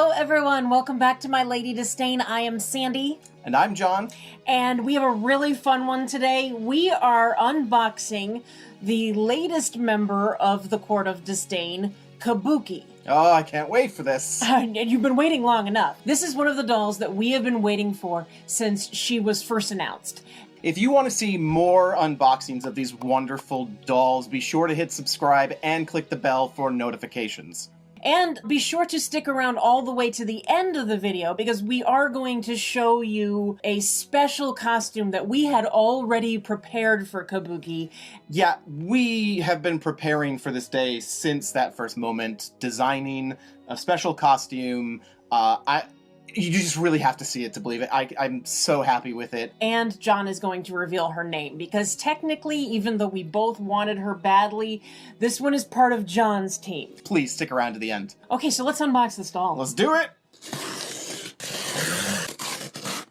Hello everyone, welcome back to My Lady Disdain. I am Sandy. And I'm John. And we have a really fun one today. We are unboxing the latest member of the Court of Disdain, Kabuki. Oh, I can't wait for this. And you've been waiting long enough. This is one of the dolls that we have been waiting for since she was first announced. If you want to see more unboxings of these wonderful dolls, be sure to hit subscribe and click the bell for notifications. And be sure to stick around all the way to the end of the video because we are going to show you a special costume that we had already prepared for Kabuki. Yeah, we have been preparing for this day since that first moment, designing a special costume. You just really have to see it to believe it. I'm so happy with it. And John is going to reveal her name, because technically, even though we both wanted her badly, this one is part of John's team. Please stick around to the end. Okay, so let's unbox this doll. Let's do it!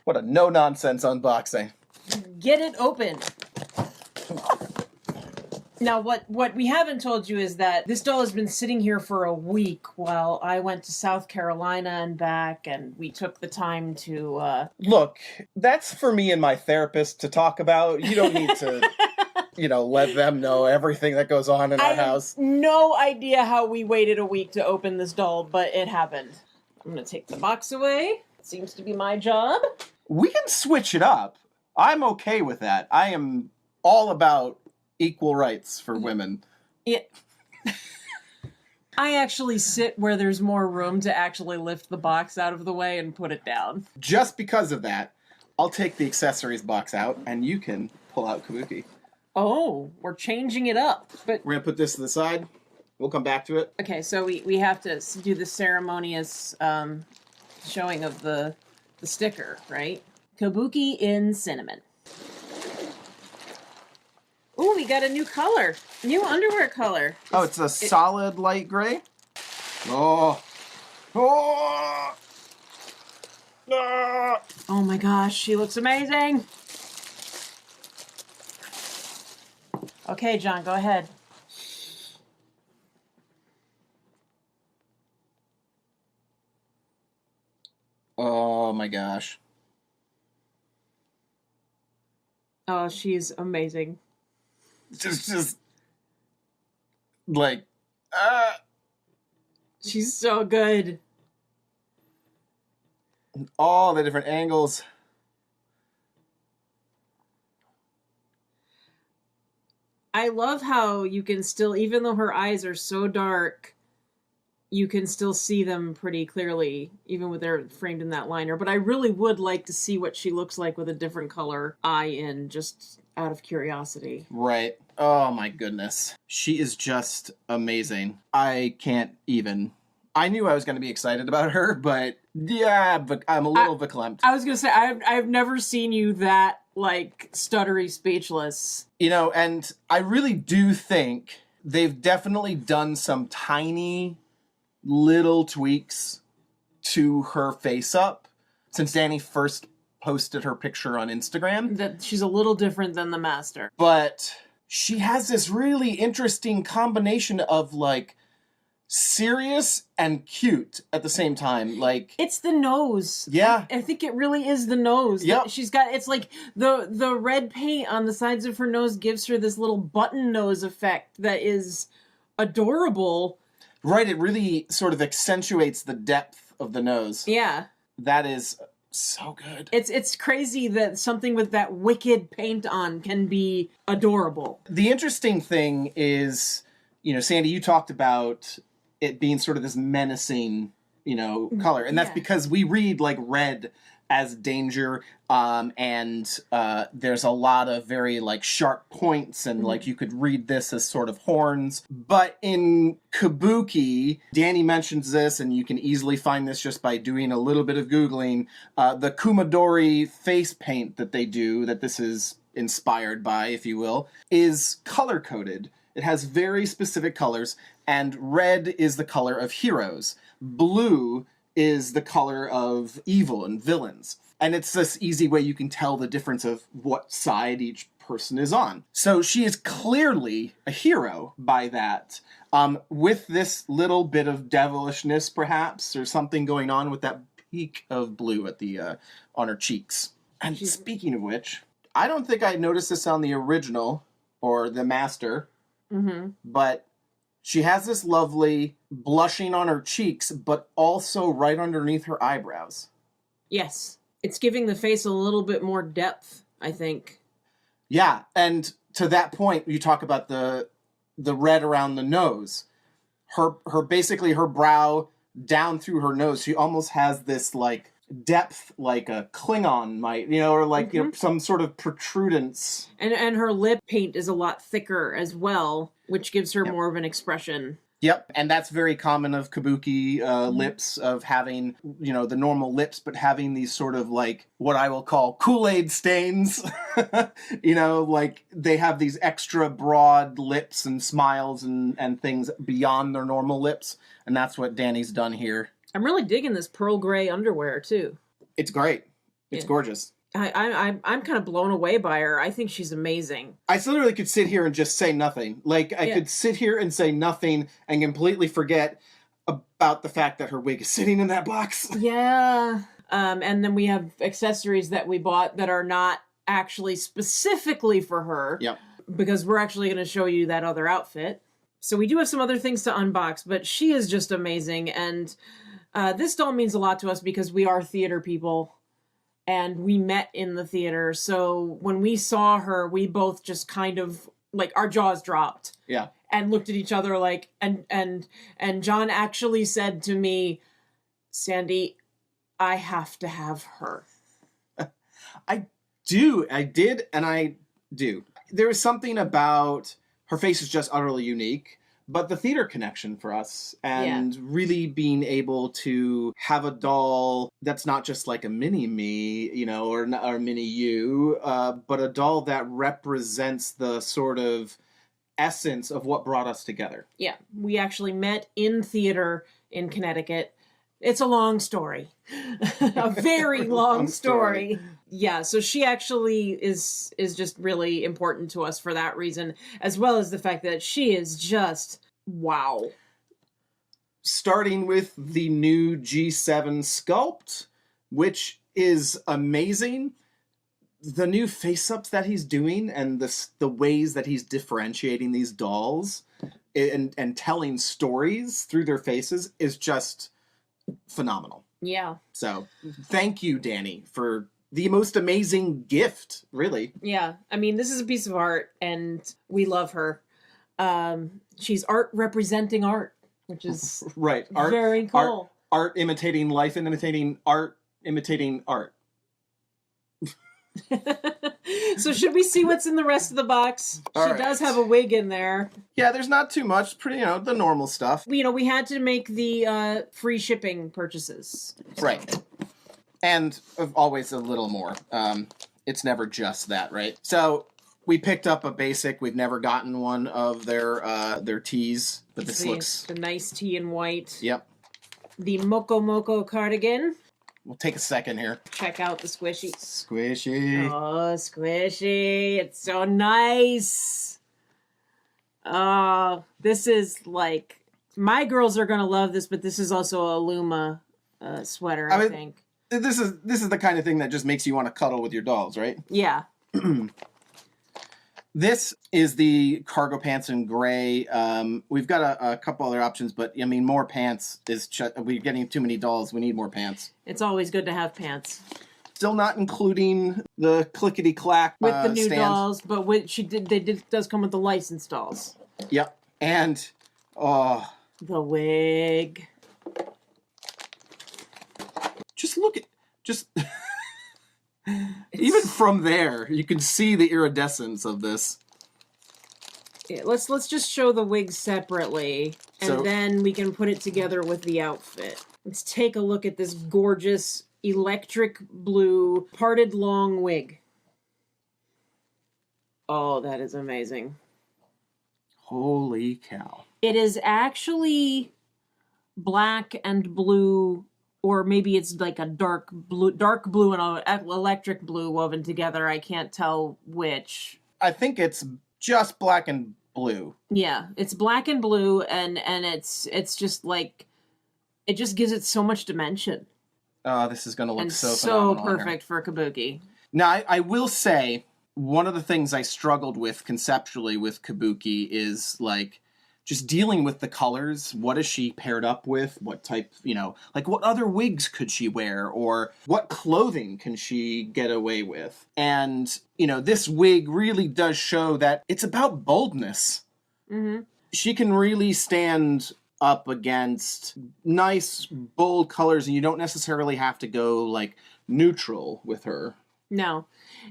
What a no-nonsense unboxing. Get it open. Now, what we haven't told you is that this doll has been sitting here for a week while I went to South Carolina and back, and we took the time to, Look, that's for me and my therapist to talk about. You don't need to, let them know everything that goes on in our house. I have no idea how we waited a week to open this doll, but it happened. I'm gonna take the box away. Seems to be my job. We can switch it up. I'm okay with that. I am all about equal rights for women. Yeah. I actually sit where there's more room to actually lift the box out of the way and put it down. Just because of that, I'll take the accessories box out and you can pull out Kabuki. Oh, we're changing it up. But we're gonna put this to the side. We'll come back to it. Okay, so we have to do the ceremonious showing of the sticker, right? Kabuki in cinnamon. Ooh, we got a new color. New underwear color. Oh, it's a solid light gray? Oh. Oh. Ah. Oh my gosh, she looks amazing. Okay, John, go ahead. Oh my gosh. Oh, she's amazing. Just like, She's so good. all the different angles. I love how you can still, even though her eyes are so dark, you can still see them pretty clearly, even with they're framed in that liner. But I really would like to see what she looks like with a different color eye in, just out of curiosity. Right. Oh my goodness. She is just amazing. I can't even. I knew I was going to be excited about her, but yeah, but I'm a little verklempt. I was going to say, I've never seen you that, like, stuttery speechless. And I really do think they've definitely done some tiny little tweaks to her face up since Danny first posted her picture on Instagram. That she's a little different than the master. But she has this really interesting combination of, like, serious and cute at the same time. Like, it's the nose. Yeah. I think it really is the nose. Yep. She's got, it's like the red paint on the sides of her nose gives her this little button nose effect that is adorable. Right, it really sort of accentuates the depth of the nose. Yeah. That is so good. It's crazy that something with that wicked paint on can be adorable. The interesting thing is, Sandy, you talked about it being sort of this menacing, color. And that's because we read, like, red as danger, and there's a lot of very, like, sharp points, and like you could read this as sort of horns. But in Kabuki, Danny mentions this, and you can easily find this just by doing a little bit of Googling, the Kumadori face paint that they do, that this is inspired by, if you will, is color-coded. It has very specific colors, and red is the color of heroes. Blue is the color of evil and villains. And it's this easy way you can tell the difference of what side each person is on. So she is clearly a hero by that. With this little bit of devilishness, perhaps, or something going on with that peak of blue at the on her cheeks. And speaking of which, I don't think I noticed this on the original or the master, but she has this lovely blushing on her cheeks, but also right underneath her eyebrows. Yes. It's giving the face a little bit more depth, I think. Yeah, and to that point, you talk about the red around the nose. Her basically her brow down through her nose, she almost has this like depth like a Klingon might, or like some sort of protrudence. And her lip paint is a lot thicker as well, which gives her more of an expression. Yep, and that's very common of Kabuki lips, of having, the normal lips, but having these sort of like what I will call Kool-Aid stains. Like they have these extra broad lips and smiles and things beyond their normal lips, and that's what Danny's done here. I'm really digging this pearl gray underwear too. It's great. It's gorgeous. I'm kind of blown away by her. I think she's amazing. I literally could sit here and just say nothing. Like, I could sit here and say nothing and completely forget about the fact that her wig is sitting in that box. Yeah. And then we have accessories that we bought that are not actually specifically for her. Yep. Because we're actually going to show you that other outfit. So we do have some other things to unbox, but she is just amazing. And this doll means a lot to us because we are theater people. And we met in the theater, so when we saw her, we both just kind of, like, our jaws dropped. Yeah. And looked at each other like, and John actually said to me, Sandy, I have to have her. I did, and I do. There is something about, her face is just utterly unique, but the theater connection for us, and really being able to have a doll that's not just like a mini me, or mini you, but a doll that represents the sort of essence of what brought us together. Yeah, we actually met in theater in Connecticut. It's a long story. A very long story. Yeah, so she actually is just really important to us for that reason, as well as the fact that she is just wow. Starting with the new G7 Sculpt, which is amazing. The new face-ups that he's doing and the ways that he's differentiating these dolls and telling stories through their faces is just phenomenal. Yeah. So, thank you, Danny, for the most amazing gift, really. Yeah. I mean, this is a piece of art, and we love her. She's art representing art, which is right. Art, very cool. Art imitating life and imitating art imitating art. So should we see what's in the rest of the box? She does have a wig in there. Yeah, there's not too much. Pretty, the normal stuff. We had to make the free shipping purchases. Right. And always a little more. It's never just that, right? So we picked up a basic. We've never gotten one of their tees, but this looks the nice tee in white. Yep. The Moco cardigan. We'll take a second here. Check out the squishy. Squishy. Oh, squishy. It's so nice. Oh, this is like... My girls are going to love this, but this is also a Luma sweater, I think. This is the kind of thing that just makes you want to cuddle with your dolls, right? Yeah. This is the cargo pants in gray. We've got a couple other options, but I mean, more pants is we're getting too many dolls. We need more pants. It's always good to have pants. Still not including the clickety clack with the new stand. Dolls, but does come with the licensed dolls. Yep, and the wig. Just look at even from there, you can see the iridescence of this. Yeah, let's just show the wig separately, and then we can put it together with the outfit. Let's take a look at this gorgeous electric blue parted long wig. Oh, that is amazing. Holy cow. It is actually black and blue, or maybe it's like a dark blue and electric blue woven together. I can't tell which. I think it's just black and blue. Yeah, it's black and blue, and it's just like, it just gives it so much dimension. Oh, this is going to look and so so phenomenal perfect for Kabuki. Now, I will say, one of the things I struggled with conceptually with Kabuki is, like, just dealing with the colors. What is she paired up with? What type, like, what other wigs could she wear? Or what clothing can she get away with? And, this wig really does show that it's about boldness. Mm-hmm. She can really stand up against nice, bold colors, and you don't necessarily have to go, like, neutral with her. No.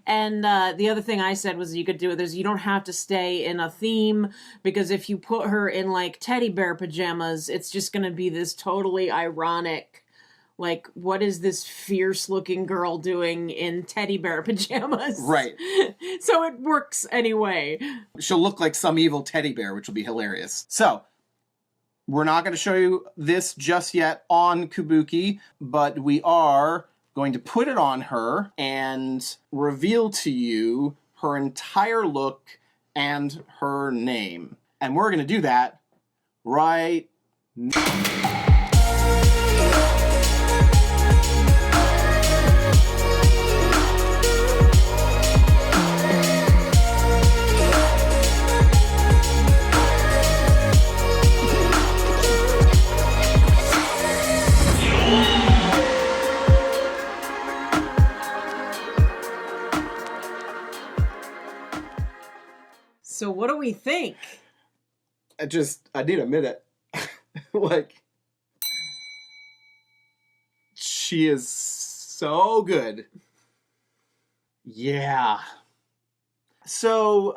And the other thing I said was you could do it is you don't have to stay in a theme, because if you put her in like teddy bear pajamas, it's just going to be this totally ironic, like, what is this fierce looking girl doing in teddy bear pajamas? Right. So it works anyway. She'll look like some evil teddy bear, which will be hilarious. So, we're not going to show you this just yet on Kabuki, but we are going to put it on her and reveal to you her entire look and her name. And we're going to do that right now. So what do we think? I need a minute. Like, she is so good. Yeah. So,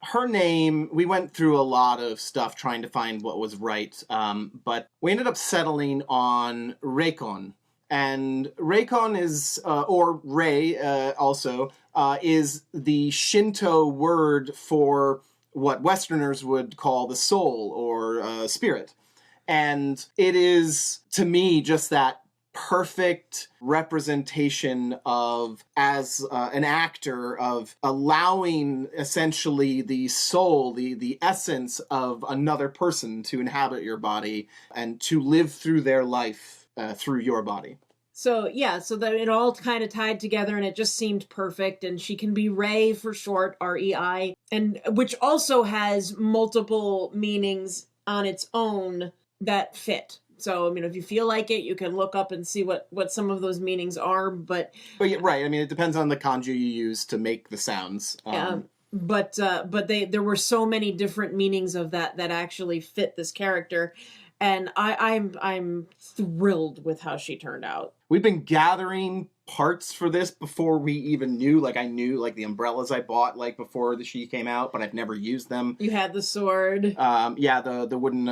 her name, we went through a lot of stuff trying to find what was right, but we ended up settling on Reikon. And Reikon is, or Rei also, is the Shinto word for what Westerners would call the soul or spirit. And it is, to me, just that perfect representation of, as an actor, of allowing essentially the soul, the essence of another person to inhabit your body and to live through their life through your body. So, yeah, so that it all kind of tied together, and it just seemed perfect. And she can be Rei for short, R-E-I, and which also has multiple meanings on its own that fit. So, I mean, if you feel like it, you can look up and see what some of those meanings are. But yeah, right. I mean, it depends on the kanji you use to make the sounds. But there were so many different meanings of that actually fit this character. And I'm thrilled with how she turned out. We've been gathering parts for this before we even knew. Like, I knew, like, the umbrellas I bought, like, before she came out, but I've never used them. You had the sword. Yeah, the wooden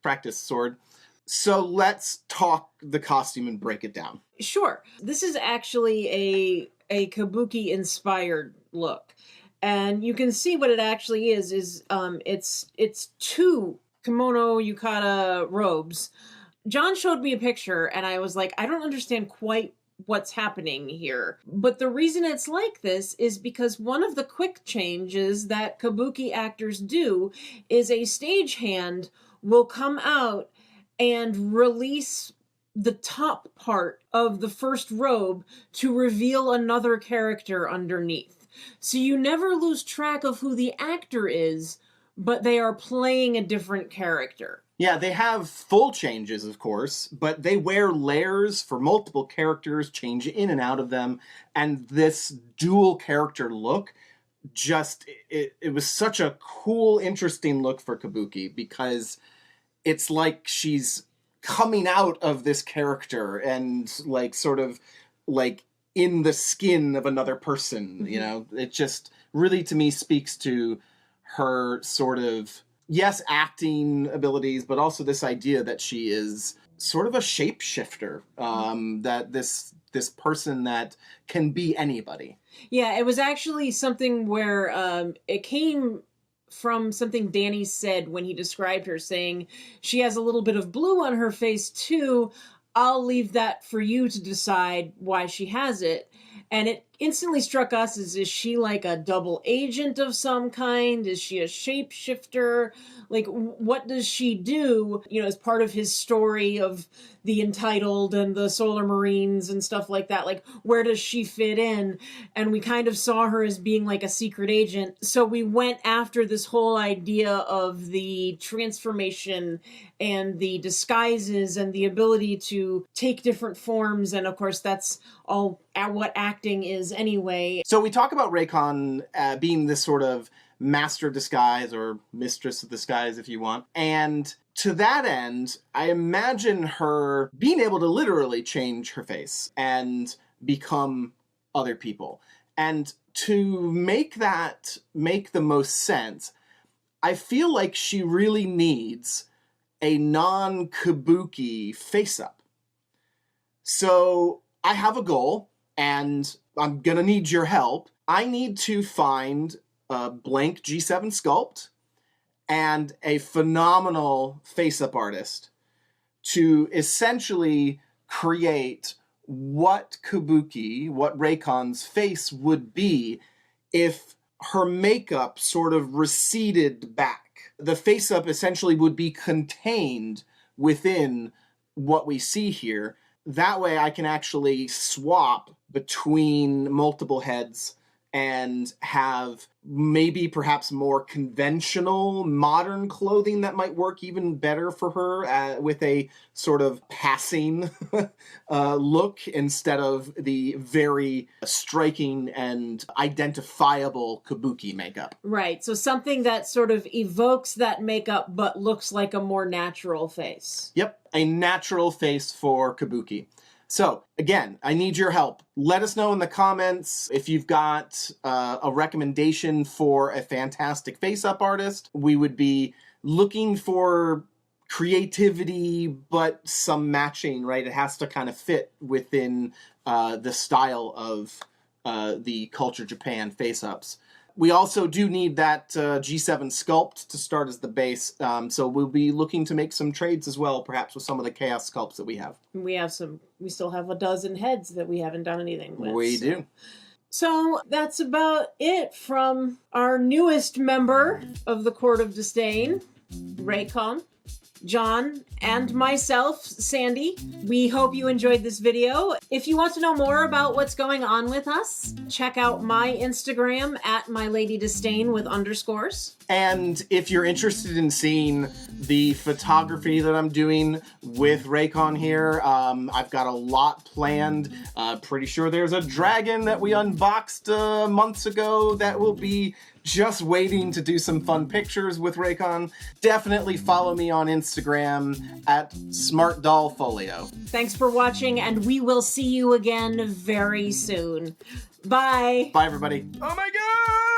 practice sword. So let's talk the costume and break it down. Sure. This is actually a Kabuki-inspired look. And you can see what it actually is it's two kimono yukata robes. John showed me a picture, and I was like, I don't understand quite what's happening here. But the reason it's like this is because one of the quick changes that Kabuki actors do is a stagehand will come out and release the top part of the first robe to reveal another character underneath. So you never lose track of who the actor is, but they are playing a different character. Yeah, they have full changes, of course, but they wear layers for multiple characters, change in and out of them, and this dual character look, just, it was such a cool, interesting look for Kabuki, because it's like she's coming out of this character and, like, sort of, like, in the skin of another person, you know? It just really, to me, speaks to her sort of, yes, acting abilities, but also this idea that she is sort of a shapeshifter, that this person that can be anybody. Yeah, it was actually something where it came from something Danny said when he described her, saying she has a little bit of blue on her face too. I'll leave that for you to decide why she has it. And instantly struck us is she like a double agent of some kind? Is she a shapeshifter? Like, what does she do, you know, as part of his story of the Entitled and the Solar Marines and stuff like that? Like, where does she fit in? And we kind of saw her as being like a secret agent. So we went after this whole idea of the transformation and the disguises and the ability to take different forms. And of course, that's all what acting is anyway. So we talk about Raycon being this sort of master of disguise, or mistress of disguise if you want. And to that end, I imagine her being able to literally change her face and become other people. And to make that make the most sense, I feel like she really needs a non-kabuki face-up. So I have a goal, and I'm gonna need your help. I need to find a blank G7 Sculpt and a phenomenal face-up artist to essentially create what Raycon's face would be if her makeup sort of receded back. The face-up essentially would be contained within what we see here. That way I can actually swap between multiple heads and have maybe perhaps more conventional modern clothing that might work even better for her with a sort of passing look instead of the very striking and identifiable kabuki makeup. Right, so something that sort of evokes that makeup but looks like a more natural face. Yep, a natural face for kabuki. So, again, I need your help. Let us know in the comments if you've got a recommendation for a fantastic face-up artist. We would be looking for creativity, but some matching, right? It has to kind of fit within the style of the Culture Japan face-ups. We also do need that G7 Sculpt to start as the base, so we'll be looking to make some trades as well, perhaps with some of the Chaos Sculpts that we have. We still have a dozen heads that we haven't done anything with. We do. So that's about it from our newest member of the Court of Disdain, Raycon, John, and myself, Sandy. We hope you enjoyed this video. If you want to know more about what's going on with us, check out my Instagram at @MyLadyDisdain with underscores. And if you're interested in seeing the photography that I'm doing with Raycon here, I've got a lot planned. Pretty sure there's a dragon that we unboxed months ago that will be just waiting to do some fun pictures with Raycon. Definitely follow me on Instagram at Smart Doll Folio. Thanks for watching, and we will see you again very soon. Bye. Bye, everybody. Oh my God!